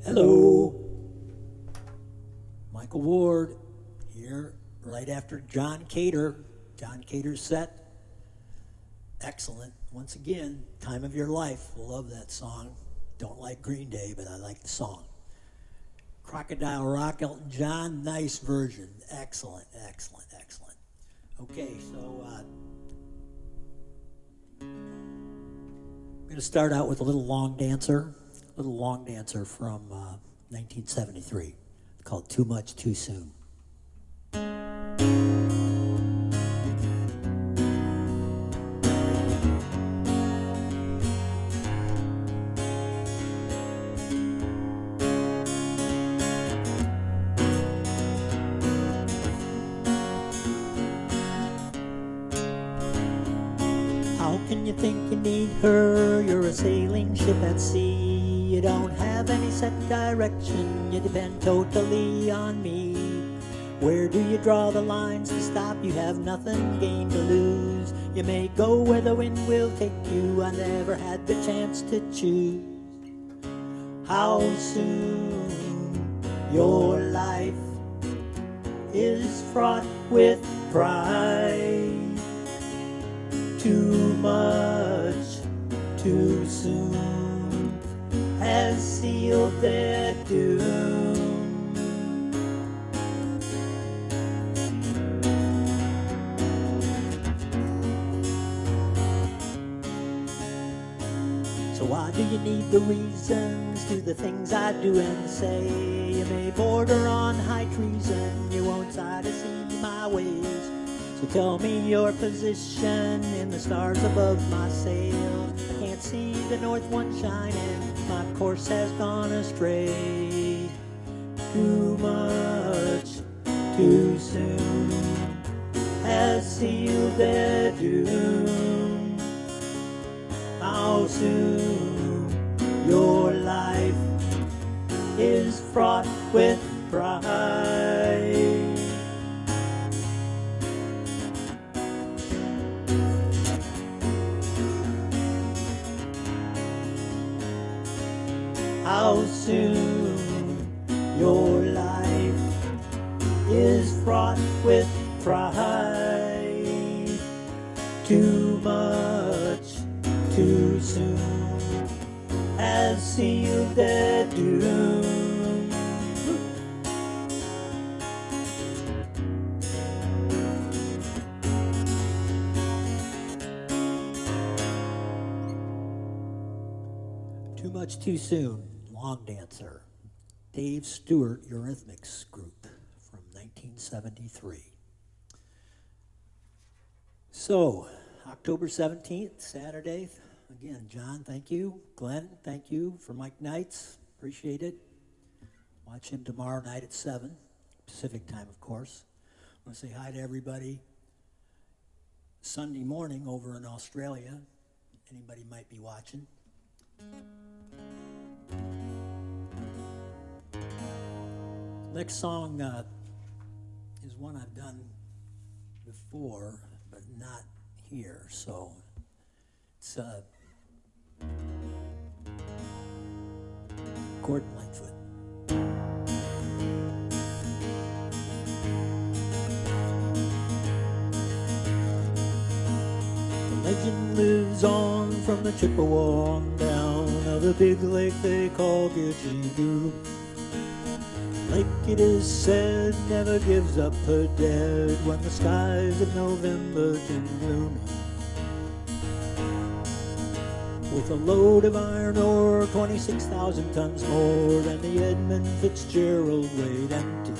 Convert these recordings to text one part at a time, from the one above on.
Hello. Michael Ward here right after John Cater. John Cater's set. Excellent. Once again, Time of Your Life. Love that song. Don't like Green Day, but I like the song. Crocodile Rock, Elton John, nice version. Excellent, excellent, excellent. Okay, so I'm going to start out with a little Longdancer. Little Longdancer from 1973 called Too Much Too Soon. How can you think you need her? You're a sailing ship at sea. You don't have any set direction, you depend totally on me. Where do you draw the lines to stop? You have nothing gained to lose. You may go where the wind will take you. I never had the chance to choose. How soon your life is fraught with pride. Too much, too soon has sealed their doom. So why do you need the reasons to the things I do and say? You may border on high treason, you won't sigh to see my ways. So tell me your position in the stars above my sail. I can't see the north one shining, my course has gone astray. Too much, too soon has sealed their doom. How soon your life is fraught with pride. How soon your life is fraught with pride. Too much, too soon has sealed their doom. Too much, too soon. Longdancer, Dave Stewart Eurythmics Group from 1973. So, October 17th, Saturday. Again, John, thank you. Glenn, thank you for Mike Nights. Appreciate it. Watch him tomorrow night at 7, Pacific time, of course. I want to say hi to everybody. Sunday morning over in Australia. Anybody might be watching. Next song is one I've done before, but not here, so it's Gordon Lightfoot. The legend lives on from the Chippewa on down of the big lake they call Gidgee-Goo. Lake, it is said, never gives up her dead when the skies of November turn gloomy. With a load of iron ore, 26,000 tons more than the Edmund Fitzgerald weighed empty.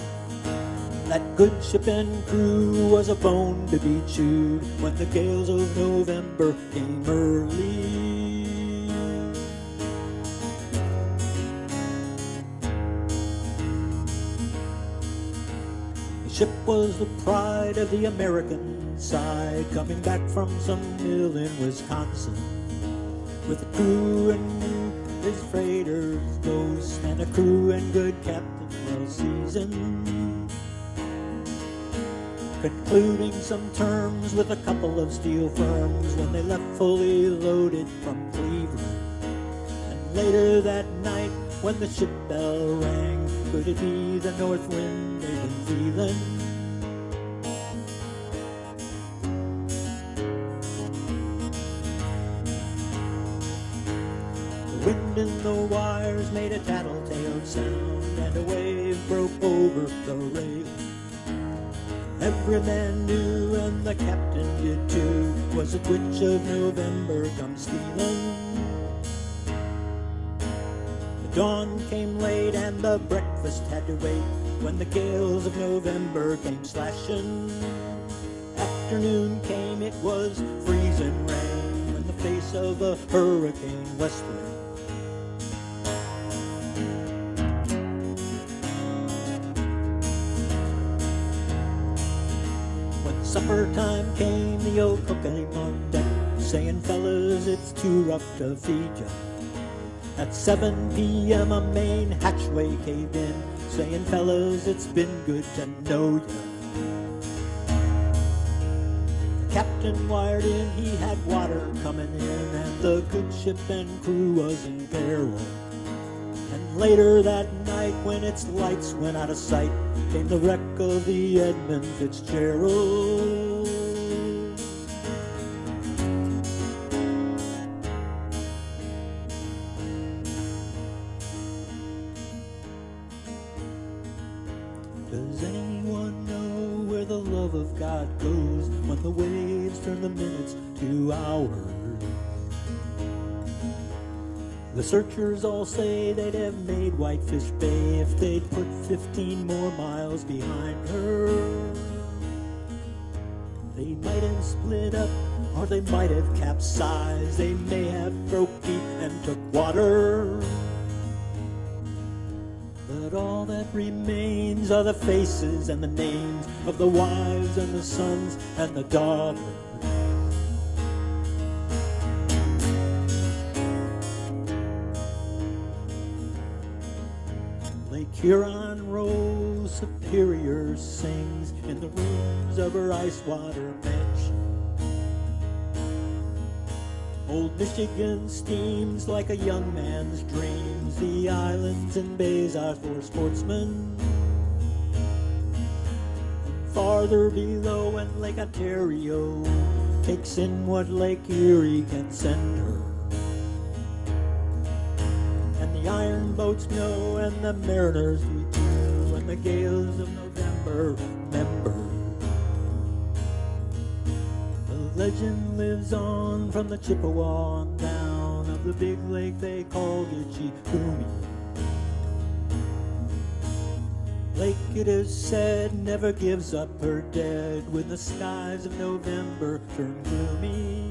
That good ship and crew was a bone to be chewed when the gales of November came early. The ship was the pride of the American side, coming back from some mill in Wisconsin, with a crew and his freighter's ghost, and a crew and good captain well seasoned, concluding some terms with a couple of steel firms when they left fully loaded from Cleveland. And later that night when the ship bell rang. Could it be the north wind they've been feeling? The wind in the wires made a tattletale sound, and a wave broke over the rail. Every man knew, and the captain did too, was the twitch of November come stealing. The dawn came late and the breakfast had to wait, when the gales of November came slashing. Afternoon came, it was freezing rain, in the face of a hurricane west wind. Supper time came, the old cook came on deck, saying, fellas, it's too rough to feed ya. At 7 p.m. a main hatchway caved in, saying, fellas, it's been good to know ya. The captain wired in, he had water coming in, and the good ship and crew was in peril. And later that night, when its lights went out of sight, came the wreck of the Edmund Fitzgerald. Does anyone know where the love of God goes when the waves turn the minutes to hours? The searchers all say they'd have made Whitefish Bay if they'd put 15 more miles behind her. They might have split up, or they might have capsized. They may have broke deep and took water. But all that remains are the faces and the names of the wives and the sons and the daughters. Huron Rose Superior sings in the rooms of her ice water bench. Old Michigan steams like a young man's dreams. The islands and bays are for sportsmen. And farther below, when Lake Ontario takes in what Lake Erie can send her. The iron boats know, and the mariners do too, and the gales of November remember. The legend lives on from the Chippewa on down, of the big lake they call Gitchigumi. Lake, it is said, never gives up her dead when the skies of November turn gloomy.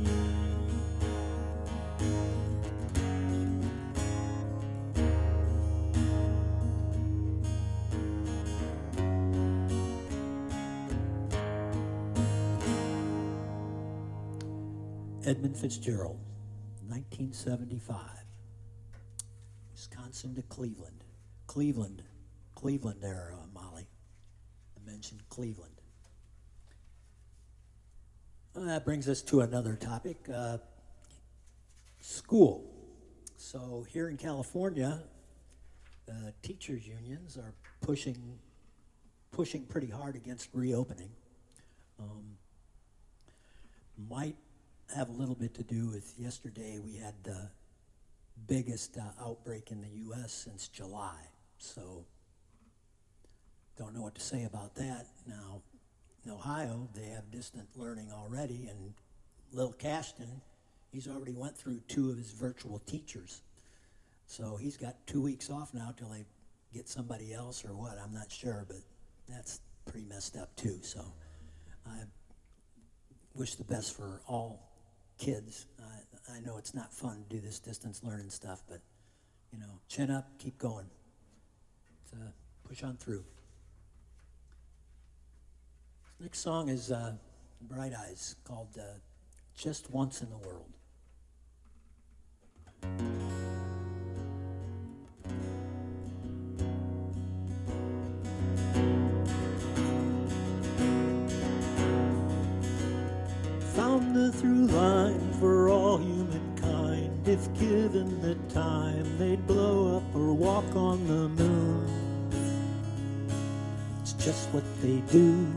Edmund Fitzgerald, 1975. Wisconsin to Cleveland. Cleveland there, Molly. I mentioned Cleveland. Well, that brings us to another topic, school. So here in California, teachers' unions are pushing pretty hard against reopening. Might have a little bit to do with yesterday. We had the biggest outbreak in the U.S. since July, so don't know what to say about that. Now, in Ohio, they have distant learning already, and Lil Cashton, he's already went through 2 of his virtual teachers, so he's got 2 weeks off now till they get somebody else or what, I'm not sure, but that's pretty messed up too, so I wish the best for all kids. I know it's not fun to do this distance learning stuff, but, you know, chin up, keep going. Push on through. This next song is Bright Eyes, called Just Once in the World. Found the through line for all humankind. If given the time, they'd blow up or walk walk on the moon. It's just what they do.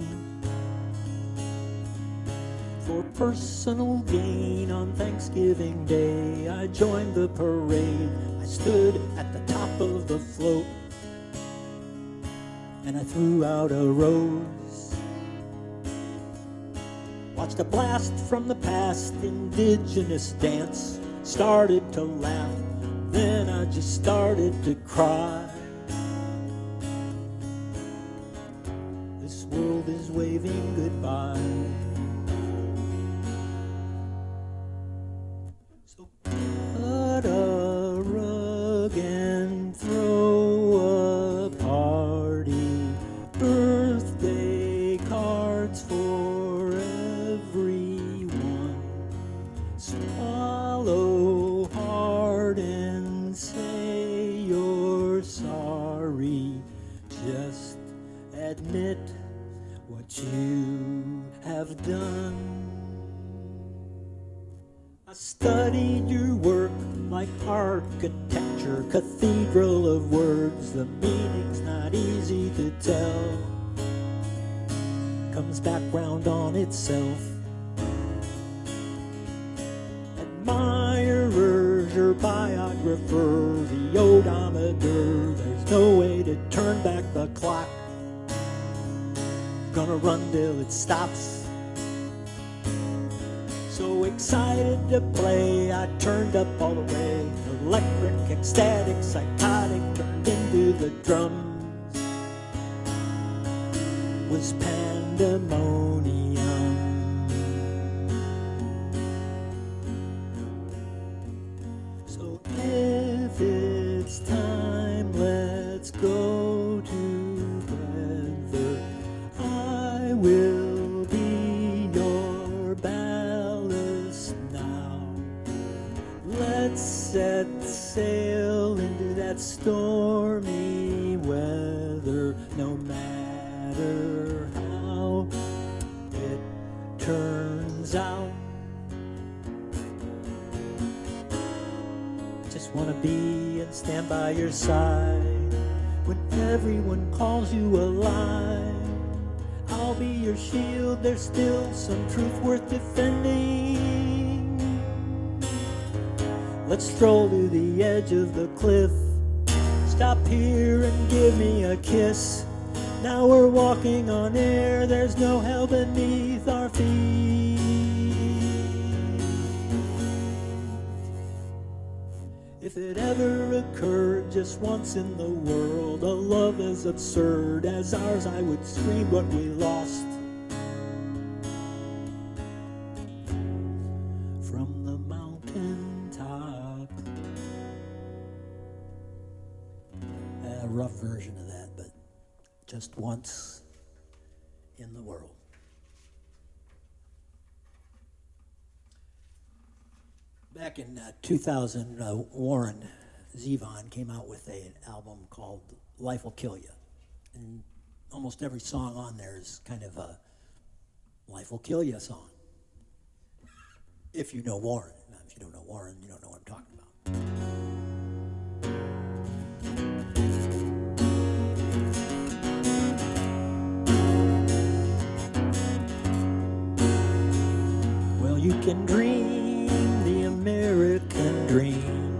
For personal gain on Thanksgiving Day, I joined the parade. I stood at the top of the float, and I threw out a rose. Watched a blast from the past, indigenous dance. Started to laugh, then I just started to cry. This world is waving goodbye. So cut a rug and throw a party. Birthday cards for everyone. Swallow hard and say you're sorry. Just admit what you have done. I studied your work like architecture, cathedral of words. The meaning's not easy to tell. Comes back round on itself. Admirers, your biographer, the odometer. There's no way to turn back the clock. Gonna run till it stops. So excited to play, I turned up all the way. Electric, ecstatic, psychotic, turned into the drums. Was pandemonium. So if it's time, let's go together. I will be your ballast now. Let's set sail into that stormy weather. No matter how it turns out, just want to be and stand by your side. When everyone calls you a lie, I'll be your shield. There's still some truth worth defending. Let's stroll to the edge of the cliff. Stop here and give me a kiss. Now we're walking on air. There's no hell beneath our feet. If it ever occurred just once in the world, a love as absurd as ours, I would scream what we lost. From the mountaintop. A rough version of that, but just once in the world. Back in 2000, Warren Zevon came out with an album called Life Will Kill You. And almost every song on there is kind of a Life Will Kill You song. If you know Warren. Now, if you don't know Warren, you don't know what I'm talking about. Well, you can dream the American dream,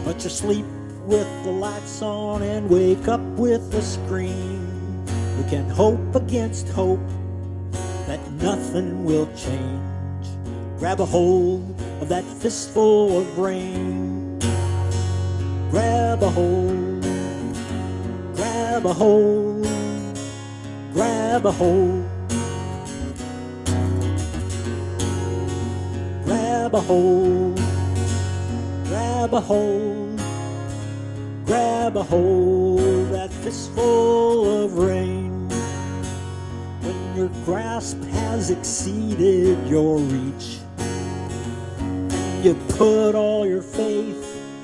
but you sleep with the lights on and wake up with a scream. You can hope against hope that nothing will change. Grab a hold of that fistful of rain. Grab a hold, grab a hold, grab a hold. Grab a hold, grab a hold, grab a hold, that fistful of rain. When your grasp has exceeded your reach, and you put all your faith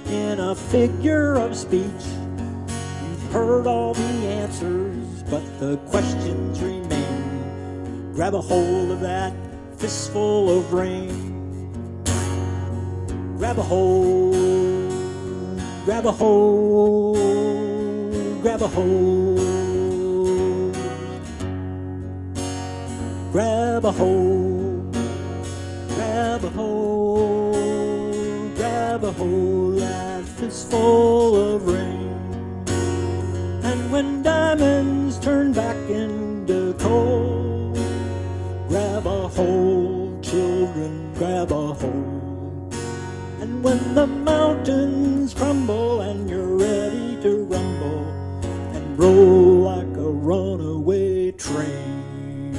in a figure of speech. You've heard all the answers, but the questions remain. Grab a hold of that fistful of rain. Grab a hold, grab a hold, grab a hold, grab a hold, grab a hold, grab a hold, that fistful of rain. And when diamonds turn back into coal, grab a hold, children, grab a hold. And when the mountains crumble and you're ready to rumble and roll like a runaway train,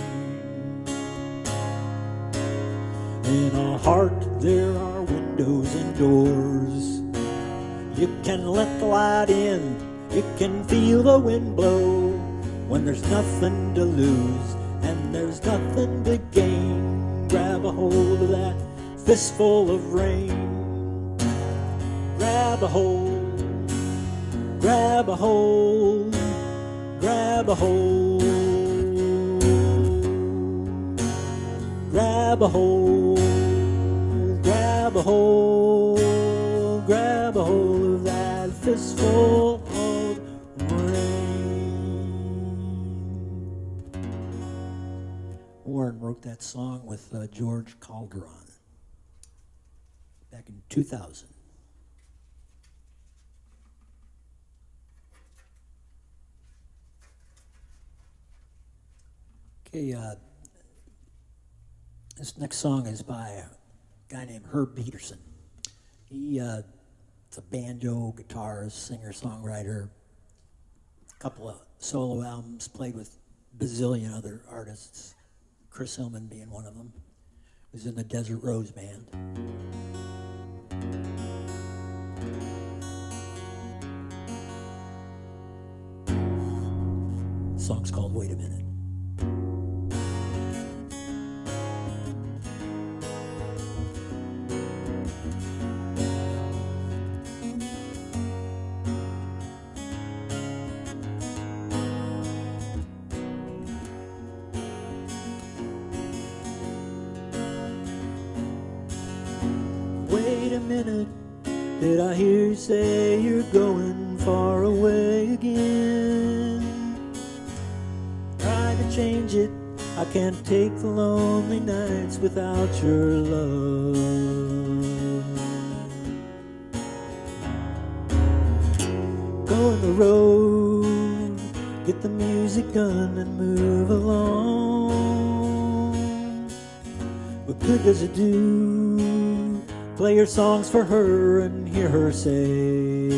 in a heart there are windows and doors. You can let the light in, you can feel the wind blow. When there's nothing to lose and there's nothing to gain, grab a hold of that fistful of rain. Grab a hold, grab a hold, grab a hold, grab a hold, grab a hold, grab a hold of that fistful of rain. Warren wrote that song with George Calderon back in 2000. Okay, this next song is by a guy named Pedersen. He's a banjo, guitarist, singer-songwriter, a couple of solo albums, played with a bazillion other artists, Chris Hillman being one of them. Was in the Desert Rose Band. The song's called Wait a Minute. Wait a minute, did I hear you say you're going far away again? Trying to change it, I can't take the lonely nights without your love. Go on the road, get the music done and move along. What good does it do? Play your songs for her and hear her say,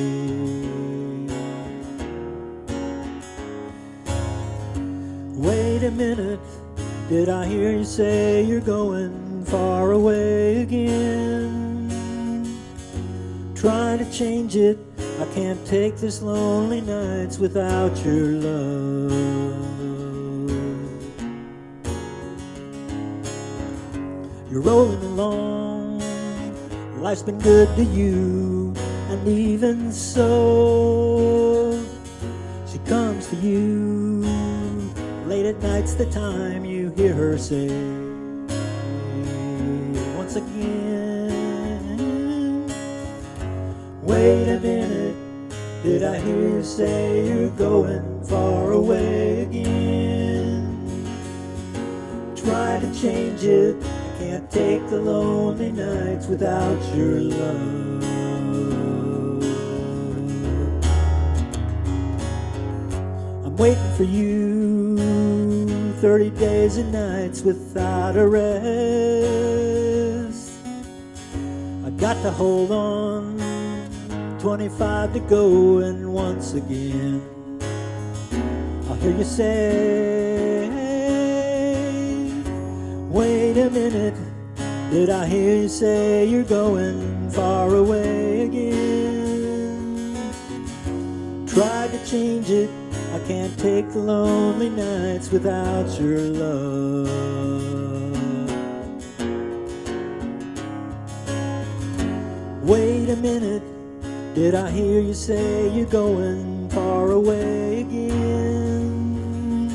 wait a minute, did I hear you say you're going far away again? Trying to change it, I can't take this lonely nights without your love. You're rolling along, life's been good to you, and even so, she comes to you. Late at night's the time you hear her say, once again, wait a minute, did I hear you say you're going far away again? Try to change it, can't take the lonely nights without your love. I'm waiting for you 30 days and nights without a rest. I got to hold on, 25 to go, and once again I'll hear you say, wait a minute, did I hear you say you're going far away again? Tried to change it, I can't take the lonely nights without your love. Wait a minute, did I hear you say you're going far away again?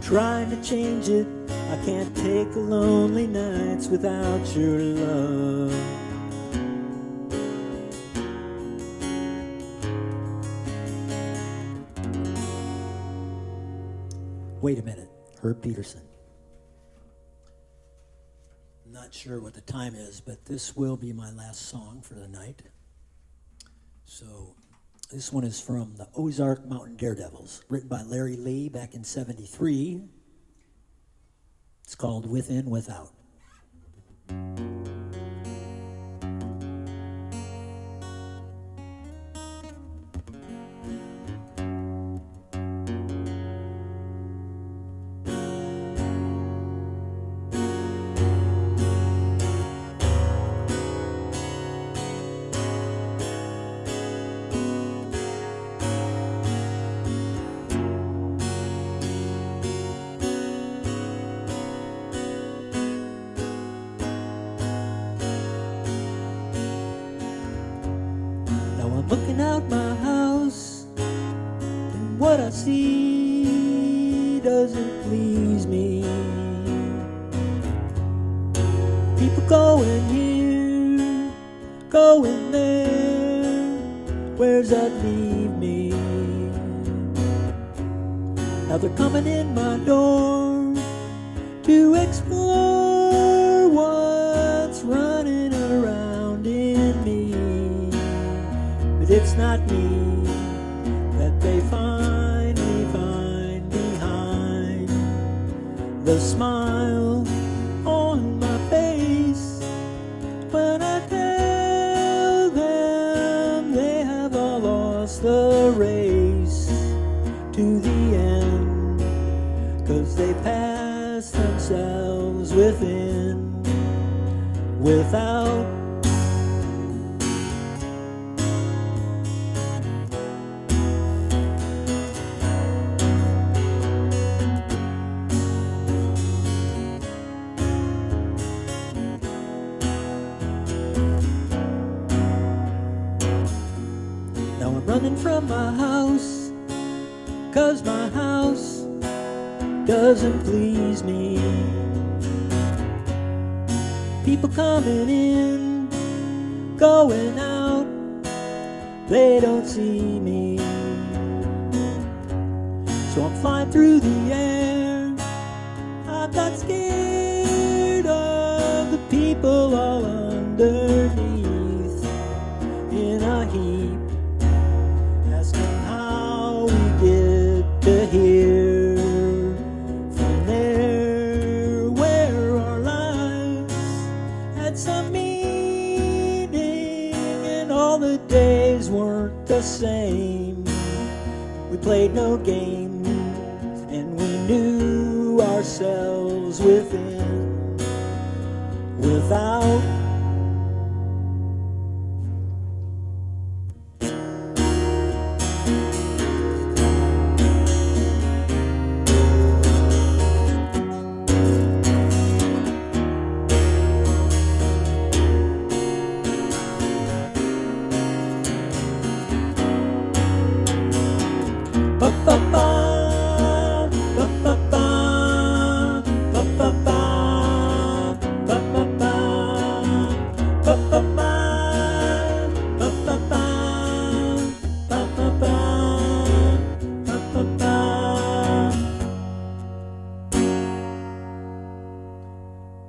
Trying to change it, I can't take the lonely nights without your love. Wait a minute, Herb Pedersen. I'm not sure what the time is, but this will be my last song for the night. So this one is from the Ozark Mountain Daredevils, written by Larry Lee back in '73. It's called Within Without. Looking out my house, and what I see doesn't please me. People going here, going there, where's that leave me? Now they're coming in my door to explore what's running around in me. It's not me that they finally find behind the smile on my face when I tell them they have all lost the race to the end, 'cause they pass themselves within without. Running from my house, 'cause my house doesn't please me. People coming in, going out, they don't see me. So I'm flying through the air, I got scared of the people all underneath in a heap. How we get to here from there, where our lives had some meaning and all the days weren't the same. We played no games and we knew ourselves within without.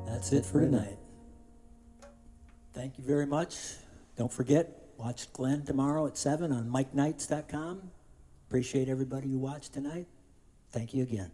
That's it for tonight. Thank you very much. Don't forget, watch Glenn tomorrow at 7 on MikeKnights.com. Appreciate everybody who watched tonight. Thank you again.